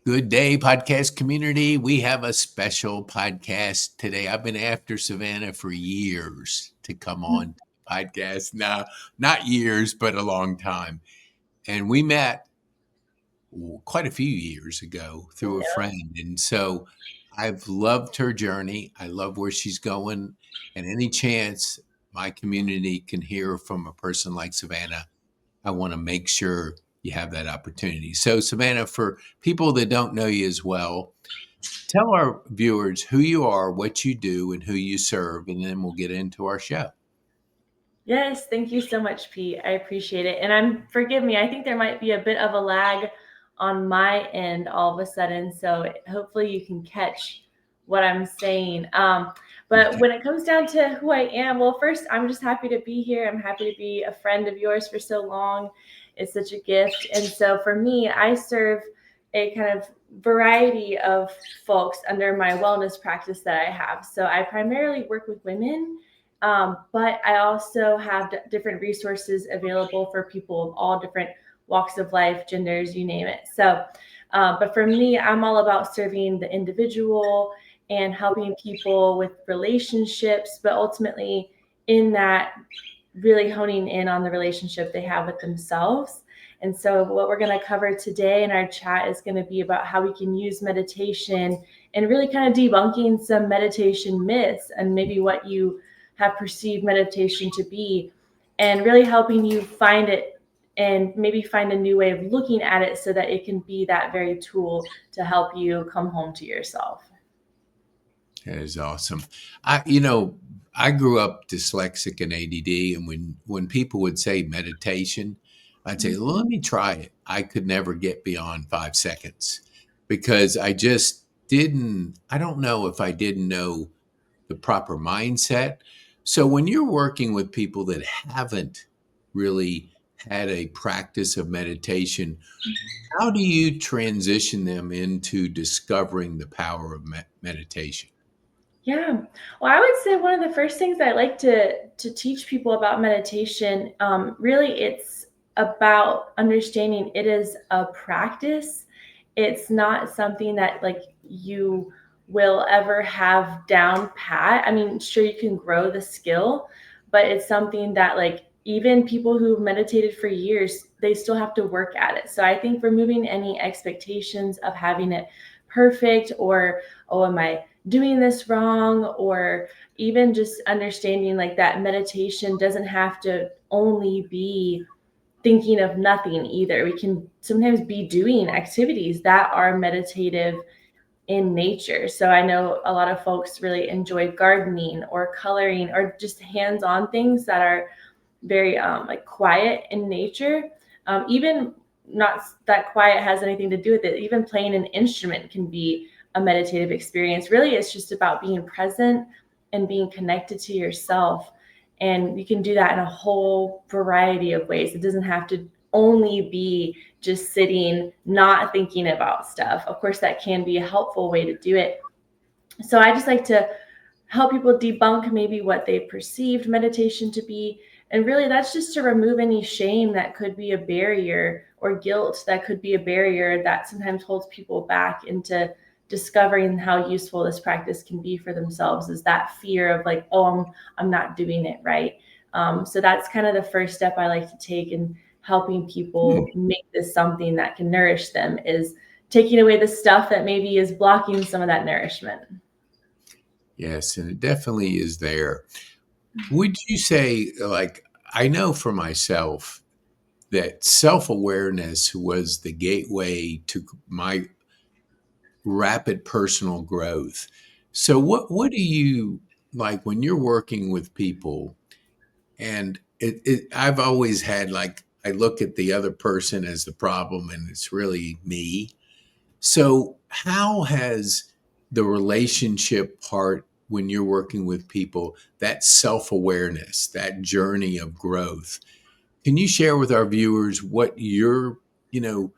Good day, podcast community. We have a special podcast today. I've been after Savannah for years to come on the podcast. Now, not years, but a long time. And we met quite a few years ago through a Yeah. friend. And so I've loved her journey. I love where she's going. And any chance my community can hear from a person like Savannah, I want to make sure you have that opportunity. So, Savannah, for people that don't know you as well, tell our viewers who you are, what you do, and who you serve, and then we'll get into our show. Yes, thank you so much, Pete. I appreciate it. And forgive me, I think there might be a bit of a lag on my end all of a sudden. So hopefully you can catch what I'm saying. But Okay. when it comes down to who I am, well, first, I'm just happy to be here. I'm happy to be a friend of yours for so long. It's such a gift. And so for me, I serve a kind of variety of folks under my wellness practice that I have. So I primarily work with women, but I also have different resources available for people of all different walks of life, genders, you name it. So, but for me, I'm all about serving the individual and helping people with relationships, but ultimately in that, really honing in on the relationship they have with themselves. And so, what we're going to cover today in our chat is going to be about how we can use meditation and really kind of debunking some meditation myths and maybe what you have perceived meditation to be, and really helping you find it and maybe find a new way of looking at it so that it can be that very tool to help you come home to yourself. That is awesome. I grew up dyslexic and ADD, and when people would say meditation, I'd say, well, let me try it. I could never get beyond 5 seconds because I just didn't. I don't know if I didn't know the proper mindset. So when you're working with people that haven't really had a practice of meditation, how do you transition them into discovering the power of meditation? Yeah. Well, I would say one of the first things I like to teach people about meditation, really, it's about understanding it is a practice. It's not something that like you will ever have down pat. I mean, sure you can grow the skill, but it's something that like even people who've meditated for years, they still have to work at it. So I think removing any expectations of having it perfect or, oh, am I doing this wrong, or even just understanding like that meditation doesn't have to only be thinking of nothing either. We can sometimes be doing activities that are meditative in nature. So I know a lot of folks really enjoy gardening or coloring or just hands-on things that are very like quiet in nature. Even not that quiet has anything to do with it. Even playing an instrument can be a meditative experience. Really, it's just about being present and being connected to yourself. And you can do that in a whole variety of ways. It doesn't have to only be just sitting, not thinking about stuff. Of course, that can be a helpful way to do it. So I just like to help people debunk maybe what they perceived meditation to be. And really, that's just to remove any shame that could be a barrier or guilt that could be a barrier that sometimes holds people back into discovering how useful this practice can be for themselves, is that fear of like, oh, I'm not doing it right. So that's kind of the first step I like to take in helping Hmm. people make this something that can nourish them, is taking away the stuff that maybe is blocking some of that nourishment. Yes, and it definitely is there. Would you say, like, I know for myself that self awareness was the gateway to my rapid personal growth. So, what do you like when you're working with people? And I've always had like, I look at the other person as the problem, and it's really me. So, how has the relationship part, when you're working with people, that self awareness, that journey of growth, can you share with our viewers what you know,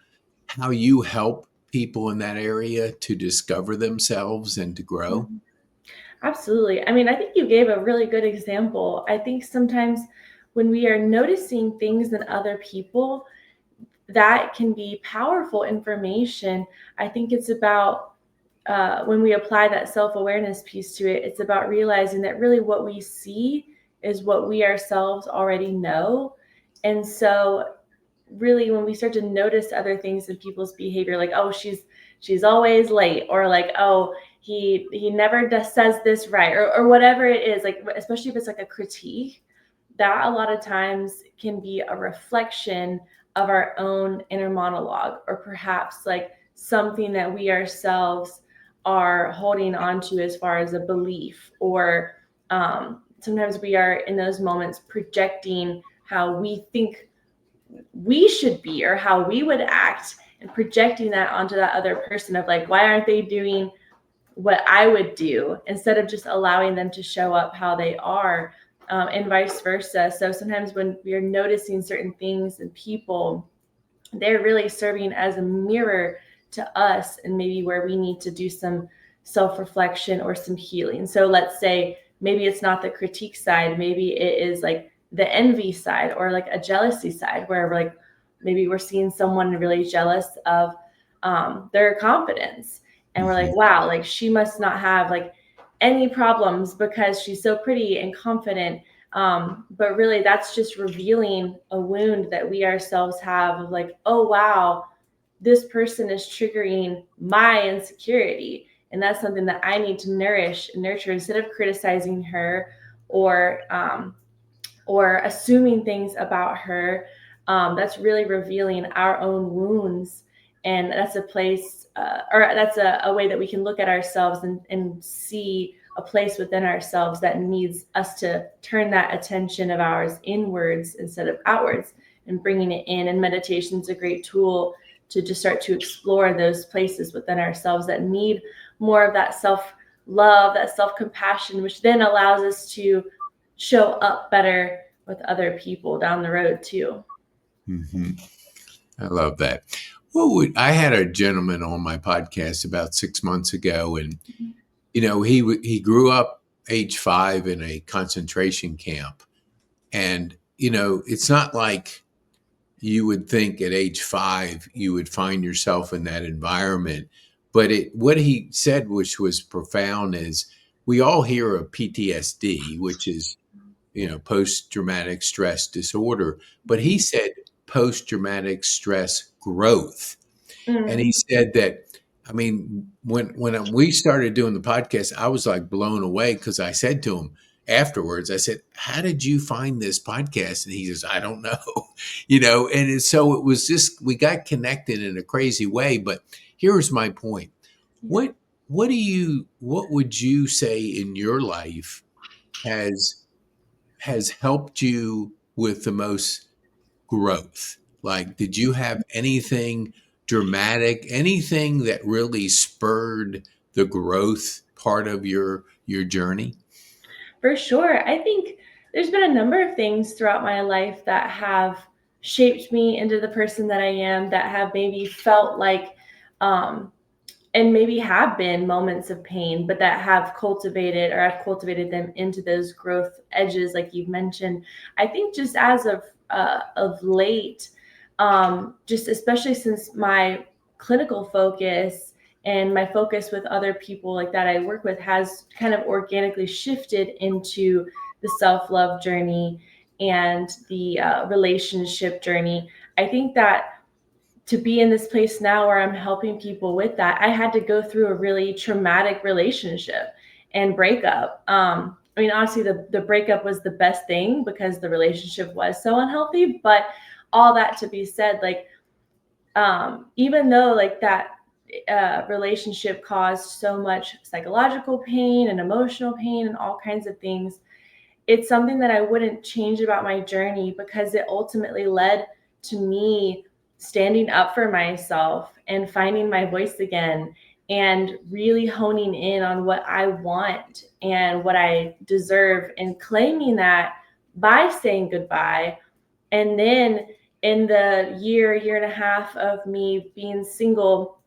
how you help people in that area to discover themselves and to grow? Mhm. Absolutely. I mean, I think you gave a really good example. I think sometimes when we are noticing things in other people, that can be powerful information. I think it's about when we apply that self-awareness piece to it, it's about realizing that really what we see is what we ourselves already know. And so really when we start to notice other things in people's behavior, like, oh, she's always late, or like, oh, he never says this right, or whatever it is, like especially if it's like a critique, that a lot of times can be a reflection of our own inner monologue, or perhaps like something that we ourselves are holding on to as far as a belief, or sometimes we are in those moments projecting how we think we should be or how we would act, and projecting that onto that other person of like, why aren't they doing what I would do, instead of just allowing them to show up how they are, and vice versa. So sometimes when we are noticing certain things in people, they're really serving as a mirror to us, and maybe where we need to do some self-reflection or some healing. So let's say maybe it's not the critique side, maybe it is like the envy side, or like a jealousy side, where we're like, maybe we're seeing someone really jealous of their confidence, and we're Mhm. like, wow, like she must not have like any problems because she's so pretty and confident. But really, that's just revealing a wound that we ourselves have of like, oh, wow, this person is triggering my insecurity. And that's something that I need to nourish and nurture, instead of criticizing her, or assuming things about her. That's really revealing our own wounds. And that's a place, or that's a way that we can look at ourselves, and see a place within ourselves that needs us to turn that attention of ours inwards instead of outwards, and bringing it in. And meditation is a great tool to just start to explore those places within ourselves that need more of that self love, that self compassion, which then allows us to show up better with other people down the road too. Mhm. I love that. I had a gentleman on my podcast about 6 months ago, and he grew up age 5 in a concentration camp, and it's not like you would think at age 5 you would find yourself in that environment. But what he said, which was profound, is we all hear of PTSD, which is post traumatic stress disorder, but he said post traumatic stress growth. And Mm, he said that, I mean, when we started doing the podcast, I was like blown away, because I said to him afterwards, I said, "How did you find this podcast?" And he says, "I don't know," so it was just, we got connected in a crazy way. But here's my point: yeah. what what would you say in your life has helped you with the most growth? Like, did you have anything dramatic, anything that really spurred the growth part of your journey? For sure. I think there's been a number of things throughout my life that have shaped me into the person that I am, that have maybe felt like, um, and maybe have been moments of pain, but that have cultivated, or I've cultivated them into those growth edges, like you've mentioned. I think just as of late, just especially since my clinical focus and my focus with other people like that I work with has kind of organically shifted into the self love journey and the relationship journey. I think that to be in this place now where I'm helping people with that, I had to go through a really traumatic relationship and breakup. I mean, honestly, the breakup was the best thing because the relationship was so unhealthy. But all that to be said, like, even though like that relationship caused so much psychological pain and emotional pain and all kinds of things, it's something that I wouldn't change about my journey, because it ultimately led to me standing up for myself and finding my voice again, and really honing in on what I want and what I deserve, and claiming that by saying goodbye. And then in the year and a half of me being single,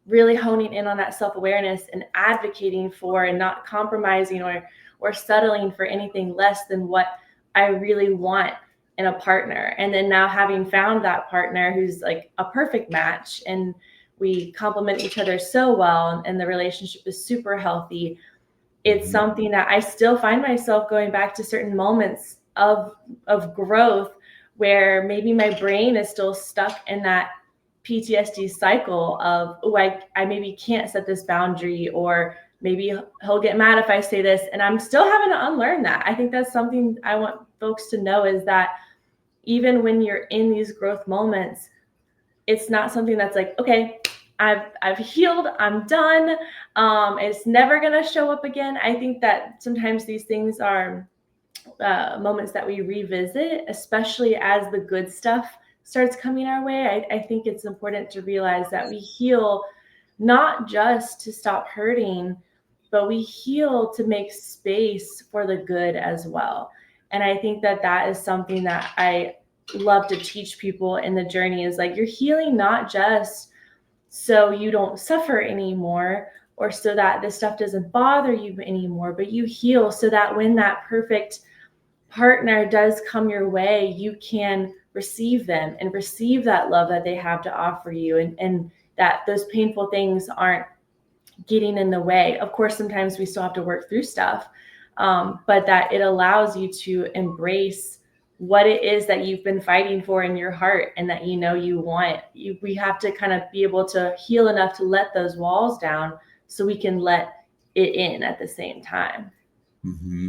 really honing in on that self-awareness and advocating for, and not compromising or settling for anything less than what I really want, in a partner. And then now having found that partner who's like a perfect match, and we complement each other so well, and the relationship is super healthy, it's Hmm. something that I still find myself going back to certain moments of growth where maybe my brain is still stuck in that PTSD cycle of, oh, I maybe can't set this boundary, or maybe he'll get mad if I say this. And I'm still having to unlearn that. I think that's something I want folks to know, is that even when you're in these growth moments, it's not something that's like, okay, I've healed, I'm done. It's never gonna show up again. I think that sometimes these things are moments that we revisit, especially as the good stuff starts coming our way. I think it's important to realize that we heal not just to stop hurting, but we heal to make space for the good as well. And I think that that is something that I love to teach people in the journey, is like, you're healing not just so you don't suffer anymore, or so that this stuff doesn't bother you anymore, but you heal so that when that perfect partner does come your way, you can receive them and receive that love that they have to offer you, and that those painful things aren't getting in the way. Of course, sometimes we still have to work through stuff, but that it allows you to embrace what it is that you've been fighting for in your heart, and that you want. We have to kind of be able to heal enough to let those walls down so we can let it in at the same time. Hmm.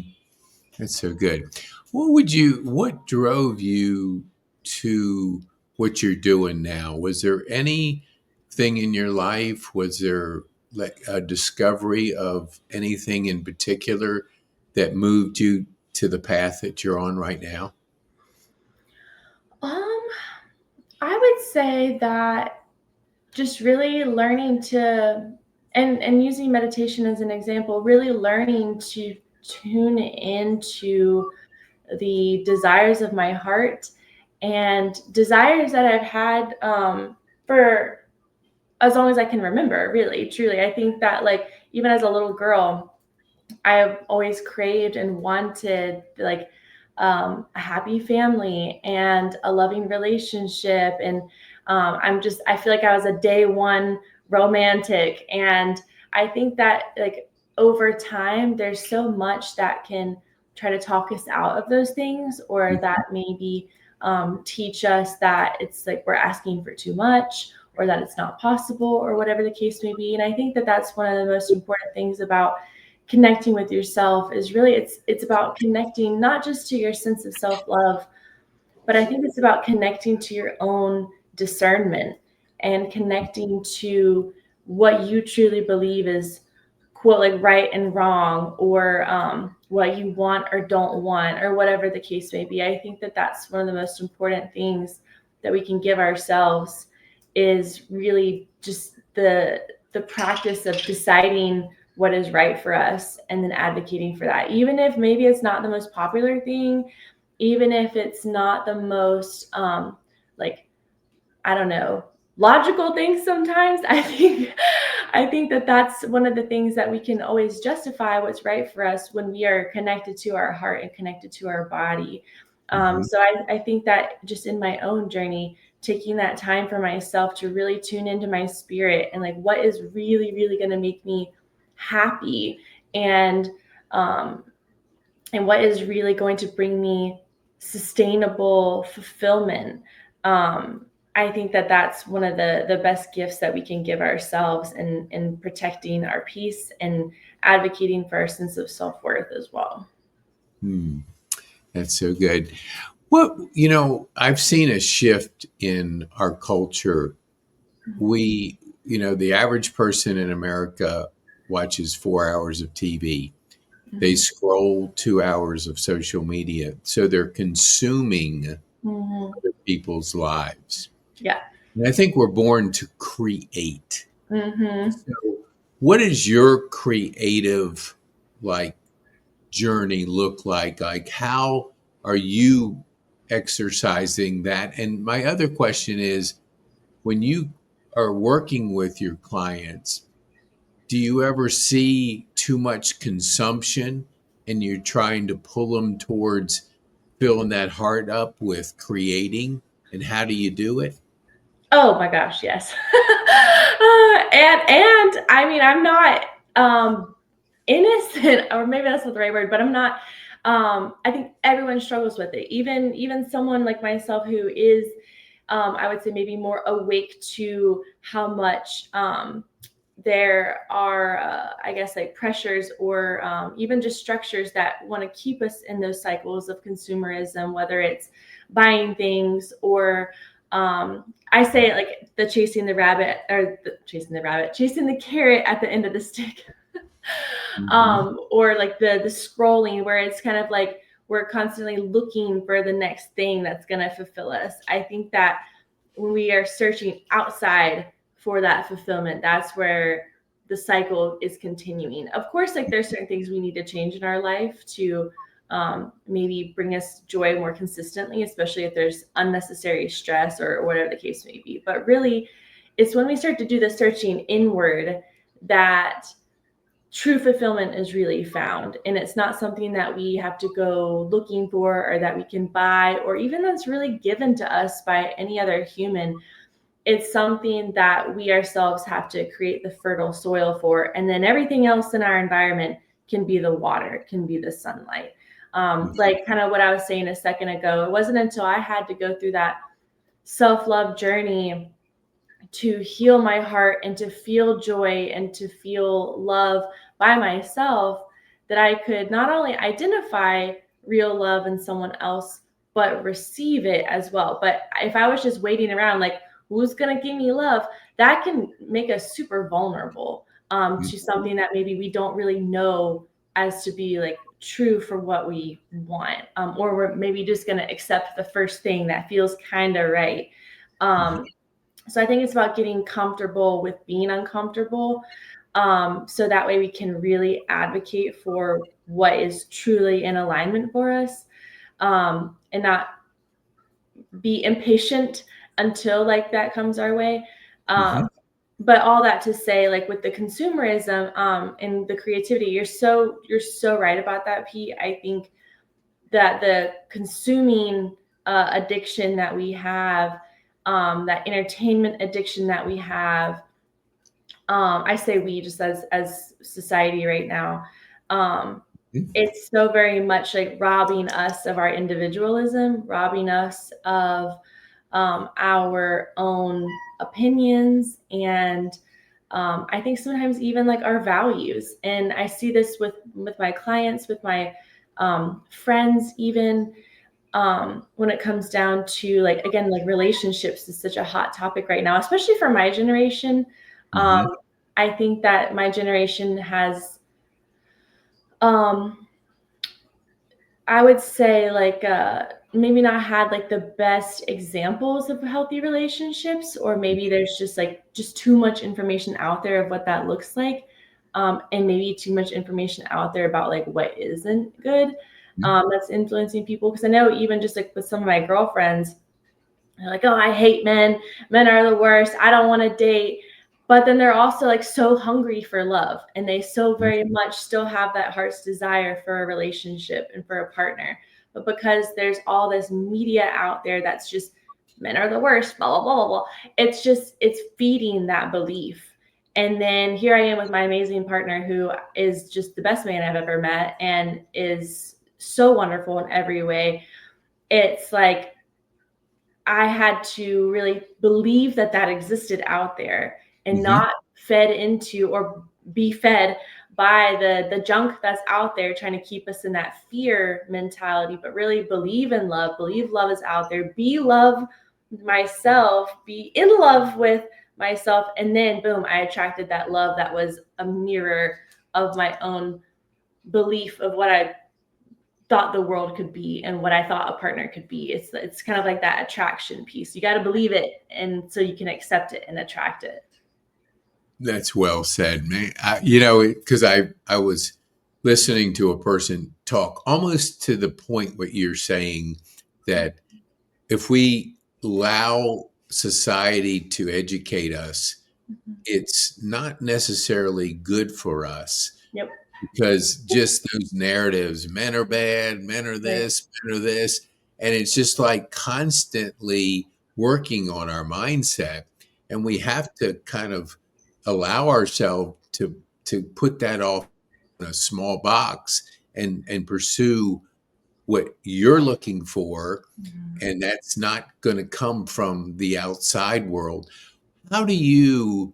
That's so good. What drove you to what you're doing now? Was there anything in your life? Was there like a discovery of anything in particular that moved you to the path that you're on right now? Um, I would say that just really learning to, and using meditation as an example, really learning to tune into the desires of my heart, and desires that I've had for as long as I can remember, really, truly. I think that, like, even as a little girl, I've always craved and wanted, like, a happy family and a loving relationship. And I feel like I was a day one romantic. And I think that, like, over time, there's so much that can try to talk us out of those things, or that maybe teach us that it's like we're asking for too much, or that it's not possible, or whatever the case may be. And I think that that's one of the most important things about connecting with yourself, is really it's about connecting not just to your sense of self-love, but I think it's about connecting to your own discernment, and connecting to what you truly believe is, quote, like, right and wrong, or what you want or don't want, or whatever the case may be. I think that that's one of the most important things that we can give ourselves, is really just the practice of deciding what is right for us, and then advocating for that, even if maybe it's not the most popular thing, even if it's not the most like, I don't know, logical things sometimes. I think that that's one of the things that we can always justify what's right for us, when we are connected to our heart and connected to our body. Hmm. So I think that just in my own journey, taking that time for myself to really tune into my spirit, and like, what is really, really going to make me happy, and um, and what is really going to bring me sustainable fulfillment. um, I think that that's one of the best gifts that we can give ourselves, in protecting our peace and advocating for our sense of self-worth as well. Hmm. That's so good. I've seen a shift in our culture. The average person in America watches 4 hours of TV. They Mhm. scroll 2 hours of social media. So they're consuming Mhm. other people's lives. Yeah. And I think we're born to create. Mhm. So what does your creative like journey look like? Like how are you exercising that? And my other question is, when you are working with your clients, do you ever see too much consumption and you're trying to pull them towards filling that heart up with creating, and how do you do it? Oh my gosh, yes. And I mean, I'm not innocent, or maybe that's not the right word, but I'm not. I think everyone struggles with it. Even someone like myself who is, I would say, maybe more awake to how much there are, I guess, like pressures or even just structures that want to keep us in those cycles of consumerism, whether it's buying things or I say it like the chasing the rabbit, or chasing the carrot at the end of the stick. Mhm. Or like the scrolling, where it's kind of like we're constantly looking for the next thing that's going to fulfill us. I think that when we are searching outside for that fulfillment, that's where the cycle is continuing. Of course, like there's certain things we need to change in our life to maybe bring us joy more consistently, especially if there's unnecessary stress or whatever the case may be. But really, it's when we start to do the searching inward that true fulfillment is really found. And it's not something that we have to go looking for or that we can buy or even that's really given to us by any other human. It's something that we ourselves have to create the fertile soil for. And then everything else in our environment can be the water, can be the sunlight. Like kind of what I was saying a second ago, it wasn't until I had to go through that self love journey to heal my heart and to feel joy and to feel love by myself that I could not only identify real love in someone else, but receive it as well. But if I was just waiting around, like, who's going to give me love? That can make us super vulnerable to something that maybe we don't really know as to be like true for what we want. Or we're maybe just going to accept the first thing that feels kind of right. Um, so I think it's about getting comfortable with being uncomfortable. So that way we can really advocate for what is truly in alignment for us, and not be impatient until like that comes our way. Mhm. But all that to say, like with the consumerism and the creativity, you're so right about that, Pete. I think that the consuming addiction that we have, that entertainment addiction that we have, I say we just as society right now, um, Mhm. it's so very much like robbing us of our individualism, robbing us of our own opinions, and I think sometimes even like our values. And I see this with my clients, with my friends, even when it comes down to like again like relationships is such a hot topic right now, especially for my generation. Mhm. I think that my generation has um I would say like maybe not had like the best examples of healthy relationships, or maybe there's just like just too much information out there of what that looks like, and maybe too much information out there about like what isn't good, Mhm. that's influencing people. Because I know even just like with some of my girlfriends, they're like, oh, I hate men. Men are the worst. I don't want to date. But then they're also like so hungry for love. And they so Mhm. very much still have that heart's desire for a relationship and for a partner. But because there's all this media out there that's just men are the worst, blah, blah, blah, blah, blah. It's feeding that belief. And then here I am with my amazing partner who is just the best man I've ever met and is so wonderful in every way. It's like, I had to really believe that that existed out there and Mhm. not fed into or be fed by the junk that's out there trying to keep us in that fear mentality, but really believe love is out there, be love myself, be in love with myself. And then boom, I attracted that love that was a mirror of my own belief of what I thought the world could be and what I thought a partner could be. It's kind of like that attraction piece. You got to believe it, and so you can accept it and attract it. That's well said, man. Because I was listening to a person talk almost to the point what you're saying, that if we allow society to educate us, Mhm. it's not necessarily good for us, Yep. because just those narratives, men are bad, men are Right. this, men are this. And it's just like constantly working on our mindset. And we have to kind of allow ourselves to put that off in a small box and pursue what you're looking for. Mhm. And that's not going to come from the outside world. How do you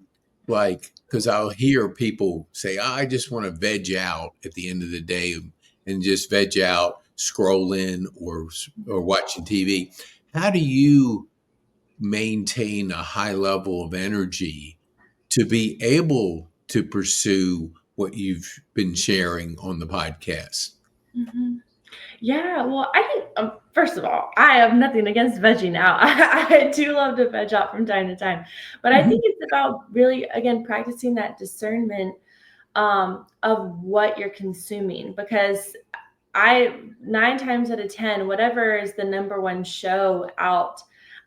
like, because I'll hear people say, "Oh, I just want to veg out at the end of the day and just veg out, scrolling or watching TV." How do you maintain a high level of energy to be able to pursue what you've been sharing on the podcast? Mhm. Yeah, well, I think first of all, I have nothing against vegging out. I do love to veg out from time to time, but I think Mhm. it's about really again practicing that discernment of what you're consuming because I 9 times out of 10, whatever is the number one show out,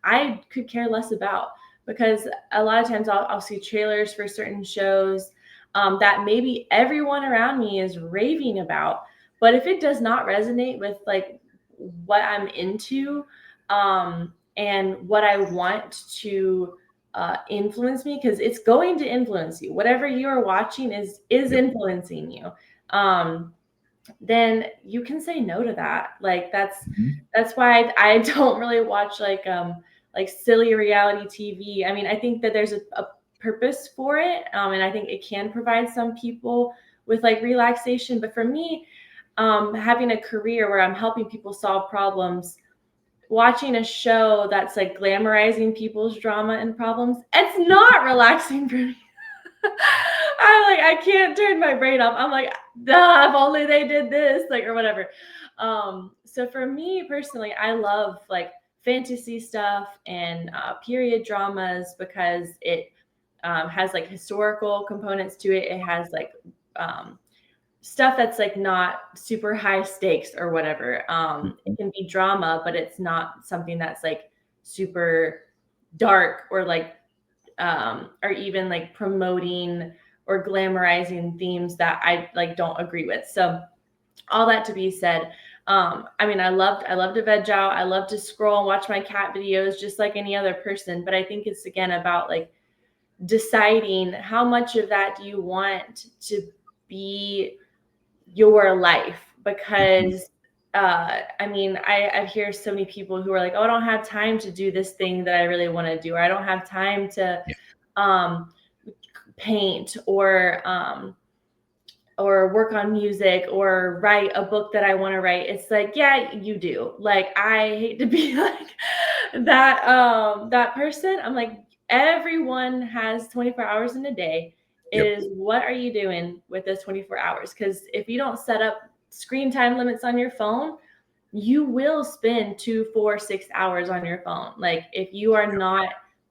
I could care less about because a lot of times I'll see trailers for certain shows that maybe everyone around me is raving about. But if it does not resonate with like what I'm into and what I want to influence me, because it's going to influence you. Whatever you are watching is Yep. influencing you. Um, then you can say no to that. Like Mhm. that's why I don't really watch like silly reality TV. I mean, I think that there's a purpose for it, and I think it can provide some people with like relaxation. But for me, having a career where I'm helping people solve problems, watching a show that's like glamorizing people's drama and problems, it's not relaxing for me. I can't turn my brain off. I'm like, "Duh, if only they did this," like, or whatever. So for me personally, I love like fantasy stuff and period dramas because it has like historical components to it. It has like um, stuff that's like not super high stakes or whatever. It Mhm. can be drama, but it's not something that's like super dark or like or even like promoting or glamorizing themes that I like don't agree with. So all that to be said, I mean, I love to veg out. I love to scroll and watch my cat videos just like any other person. But I think it's again about like deciding how much of that do you want to be your life Mhm. because I mean, I hear so many people who are like, oh, I don't have time to do this thing that I really want to do, or I don't have time to Yeah. um, paint or work on music or write a book that I want to write. It's like, yeah, you do. Like I hate to be like that person. I'm like everyone has 24 hours in a day. It Yep. is what are you doing with those 24 hours? Cuz if you don't set up screen time limits on your phone, you will spend 2, 4, 6 hours on your phone. Like if you are not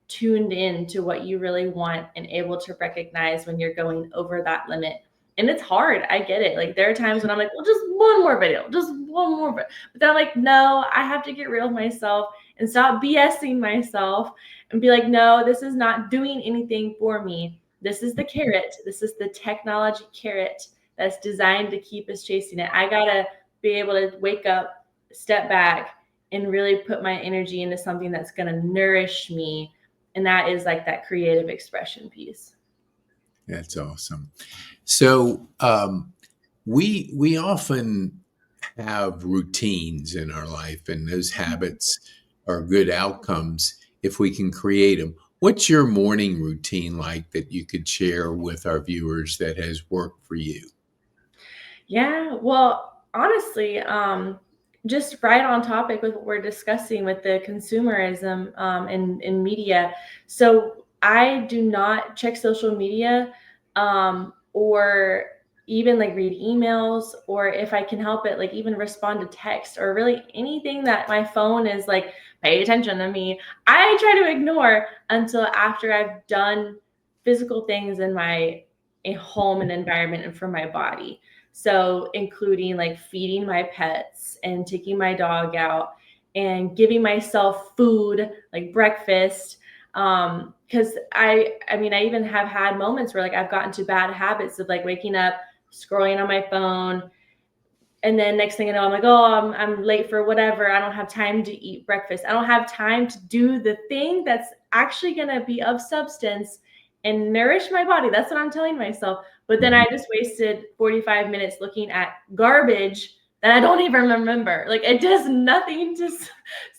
tuned in to what you really want and able to recognize when you're going over that limit. And it's hard. I get it. Like there are times when I'm like, well, just one more video, just one more. But then I'm like, no, I have to get real with myself and stop BSing myself and be like, no, this is not doing anything for me. This is the carrot. This is the technology carrot that's designed to keep us chasing it. I gotta be able to wake up, step back, and really put my energy into something that's going to nourish me. And that is like that creative expression piece. That's awesome. So we often have routines in our life, and those habits are good outcomes if we can create them. What's your morning routine like that you could share with our viewers that has worked for you? Yeah, well, honestly, just right on topic with what we're discussing with the consumerism in media. So I do not check social media or even like read emails or if I can help it, like even respond to text or really anything that my phone is like, pay attention to me. I try to ignore until after I've done physical things in my home and environment and for my body. So, including like feeding my pets and taking my dog out and giving myself food like breakfast. Because I mean, I even have had moments where like I've gotten to bad habits of like waking up, scrolling on my phone, And then next thing you know, I'm like, oh, I'm late for whatever. I don't have time to eat breakfast. I don't have time to do the thing that's actually going to be of substance and nourish my body. That's what I'm telling myself. But then Mhm. I just wasted 45 minutes looking at garbage that I don't even remember. Like it does nothing to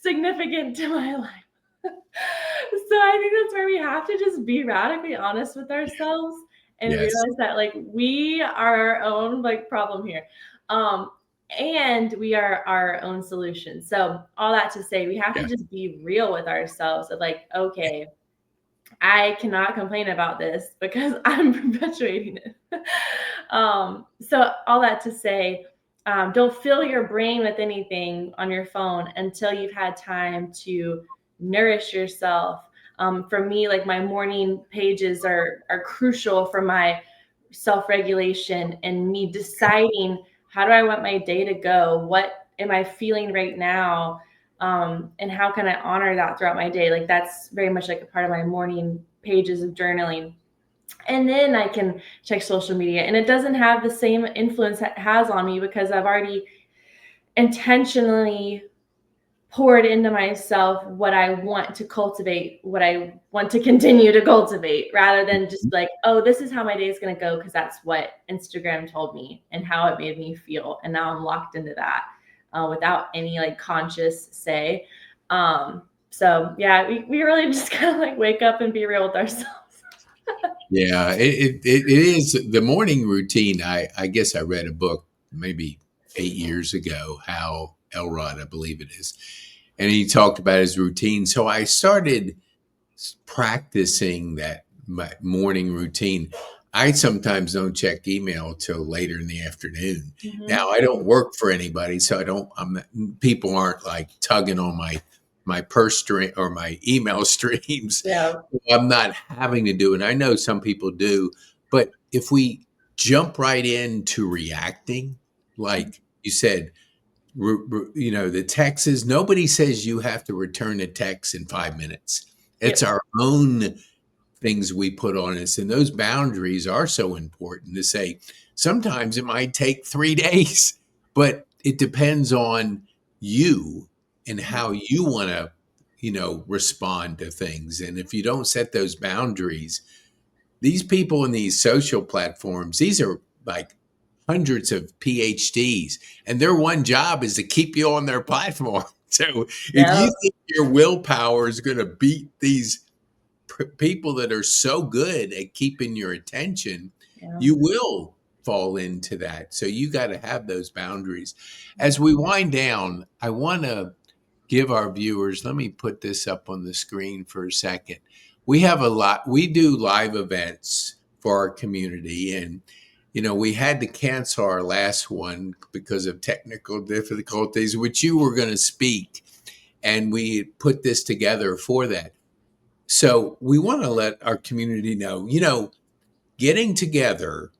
significant to my life. So I think that's where we have to just be radically honest with ourselves and Yes. realize that like we are our own like problem here. Um, and we are our own solution. So all that to say, we have to Yeah. just be real with ourselves of like, okay, I cannot complain about this because I'm perpetuating it. So all that to say, don't fill your brain with anything on your phone until you've had time to nourish yourself. For me, like my morning pages are crucial for my self regulation and me deciding how do I want my day to go? What am I feeling right now? And how can I honor that throughout my day? Like that's very much like a part of my morning pages of journaling. And then I can check social media, and it doesn't have the same influence it has on me because I've already intentionally poured into myself what I want to cultivate, what I want to continue to cultivate, rather than just like, oh, this is how my day is going to go because that's what Instagram told me and how it made me feel. And now I'm locked into that without any like conscious say. So yeah, we really just kind of like wake up and be real with ourselves. Yeah, it is the morning routine. I guess I read a book maybe 8 years ago, Hal Elrod, I believe it is, and he talked about his routine. So I started practicing that my morning routine. I sometimes don't check email till later in the afternoon. Mm-hmm. Now I don't work for anybody, so I don't. People aren't like tugging on my purse string or my email streams. Yeah. I'm not having to do it. I know some people do, but if we jump right into reacting, like you said, the text is nobody says you have to return a text in 5 minutes. It's Yep. our own things we put on us. And those boundaries are so important to say. Sometimes it might take 3 days, but it depends on you and how you want to, respond to things. And if you don't set those boundaries, these people in these social platforms, these are like hundreds of PhDs, and their one job is to keep you on their platform. So if Yep. you think your willpower is going to beat these people that are so good at keeping your attention, Yeah. you will fall into that. So you got to have those boundaries. As we wind down, I want to give our viewers, let me put this up on the screen for a second. We do live events for our community, and we had to cancel our last one because of technical difficulties, which you were going to speak, and we put this together for that. So we want to let our community know, getting together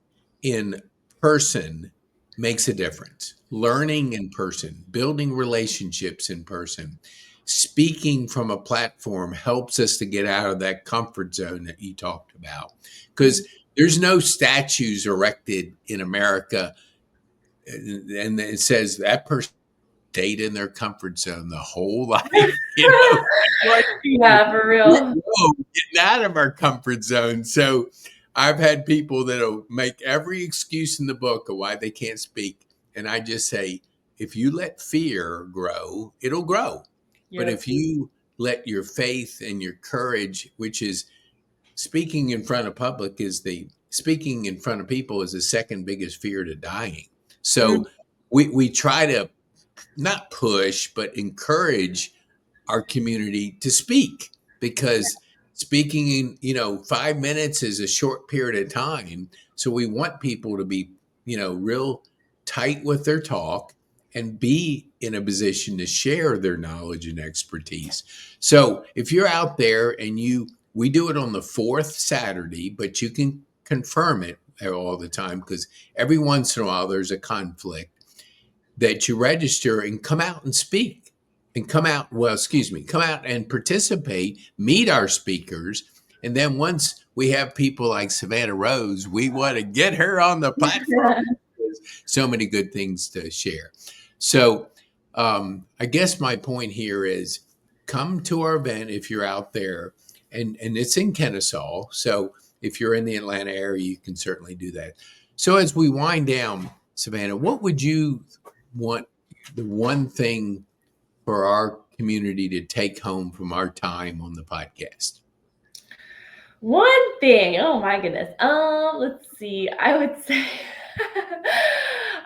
in person makes a difference. Learning in person, building relationships in person, speaking from a platform helps us to get out of that comfort zone that you talked about. Because there's no statues erected in America and it says that person stayed in their comfort zone the whole life. Like Yeah, for real. getting out of our comfort zone. So I've had people that'll make every excuse in the book of why they can't speak. And I just say, if you let fear grow, it'll grow. But Yep. if you let your faith and your courage, which is speaking in front of people is the second biggest fear to dying. Mm, So we try to not push, but encourage our community to speak because speaking in 5 minutes is a short period of time, so we want people to be real tight with their talk and be in a position to share their knowledge and expertise. So if you're out there and we do it on the fourth Saturday, but you can confirm it all the time because every once in a while there's a conflict, that you register and come out and speak and come out and participate, meet our speakers. And then once we have people like Savannah Rose, we want to get her on the platform. has so many good things to share. So, I guess my point here is come to our event if you're out there, and it's in Kennesaw. So, if you're in the Atlanta area, you can certainly do that. So, as we wind down, Savannah, what would you want the one thing for our community to take home from our time on the podcast? One thing, oh my goodness. Let's see. I would say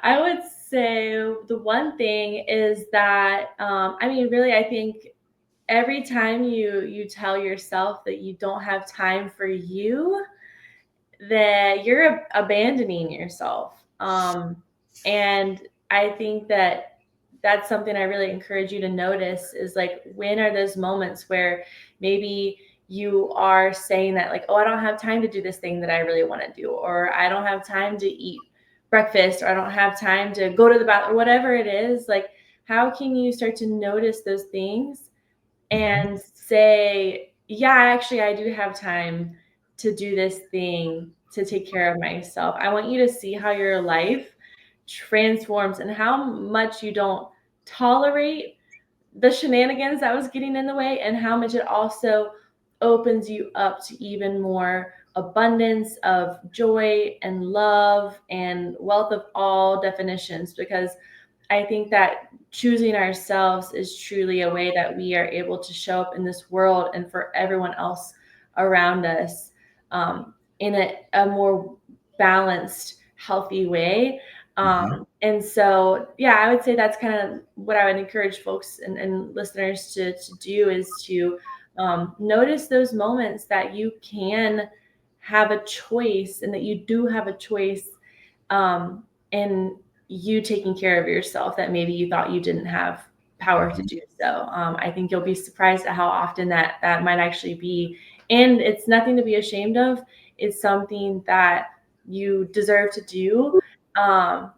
I would say the one thing is that I mean really I think every time you tell yourself that you don't have time for you, that you're abandoning yourself. And I think that that's something I really encourage you to notice is like, when are those moments where maybe you are saying that, like, oh, I don't have time to do this thing that I really want to do, or I don't have time to eat breakfast, or I don't have time to go to the bathroom, or whatever it is. Like, how can you start to notice those things Hmm. and say, yeah, actually, I do have time to do this thing to take care of myself. I want you to see how your life transforms and how much you don't tolerate the shenanigans that was getting in the way, and how much it also opens you up to even more abundance of joy and love and wealth of all definitions. Because I think that choosing ourselves is truly a way that we are able to show up in this world and for everyone else around us, in a more balanced, healthy way. Hmm. And so, yeah, I would say that's kind of what I would encourage folks and listeners to do, is to notice those moments that you can have a choice, and that you do have a choice, in you taking care of yourself, that maybe you thought you didn't have power to Hmm. do so. I think you'll be surprised at how often that might actually be. And it's nothing to be ashamed of. It's something that you deserve to do. Um,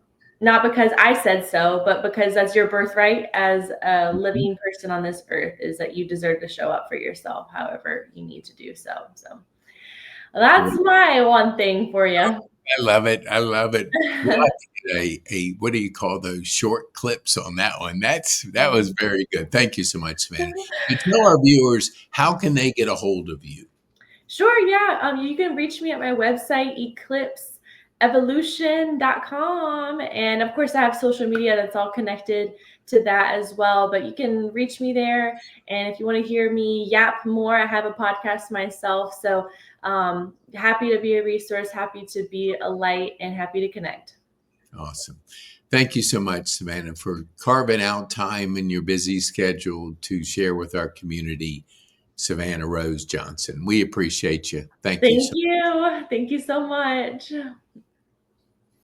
Not because I said so, but because that's your birthright as a Hmm. living person on this earth, is that you deserve to show up for yourself however you need to do so. So that's my one thing for you. I love it. I love it. We'll have to get a what do you call those short clips on that one? That was very good. Thank you so much, Savannah. So tell our viewers, how can they get a hold of you? Sure, yeah. You can reach me at my website, eclipseevolution.com. And of course, I have social media that's all connected to that as well. But you can reach me there. And if you want to hear me yap more, I have a podcast myself. So happy to be a resource, happy to be a light, and happy to connect. Awesome. Thank you so much, Savannah, for carving out time in your busy schedule to share with our community, Savannah Rose Johnson. We appreciate you. Thank you Thank so you. Thank you so much.